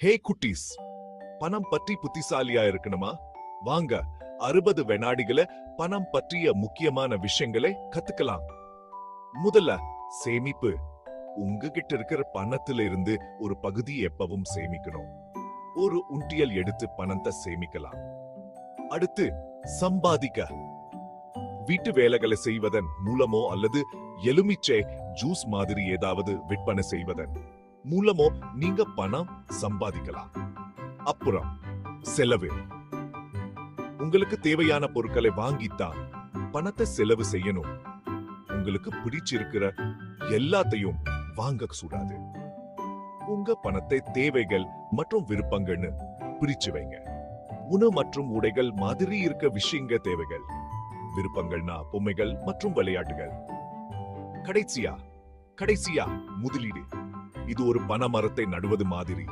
ஹே குட்டீஸ், பணம் பற்றி புத்திசாலியா இருக்கணுமா? வாங்க 60 வினாடிகள பணம் பற்றிய முக்கியமான விஷயங்களை கத்துக்கலாம். முதல்ல சேமிப்பு. உங்ககிட்ட இருக்கிற பணத்துல இருந்து ஒரு பகுதி எப்பவும் சேமிக்கணும். ஒரு உண்டியல் எடுத்து பணத்தை சேமிக்கலாம். அடுத்து சம்பாதிக்க. வீட்டு வேலைகளை செய்வதன் மூலமோ அல்லது எலுமிச்சை ஜூஸ் மாதிரி ஏதாவது விற்பனை செய்வதன் மூலமோ நீங்க பணம் சம்பாதிக்கலாம். அப்புறம் செலவு. உங்களுக்கு தேவையான பொருட்களை வாங்கித்தான் பணத்தை செலவு செய்யணும். உங்களுக்கு பிடிச்சிருக்கிற எல்லாத்தையும் வாங்க கூடாது. உங்க பணத்தை தேவைகள் மற்றும் விருப்பங்கள்னு பிரிச்சு வைங்க. உணவு மற்றும் உடைகள் மாதிரி இருக்க விஷயங்க தேவைகள், விருப்பங்கள்னா பொம்மைகள் மற்றும் விளையாட்டுகள். கடைசியா முதலீடு. இது ஒரு பனை மரத்தை நடுவது மாதிரி.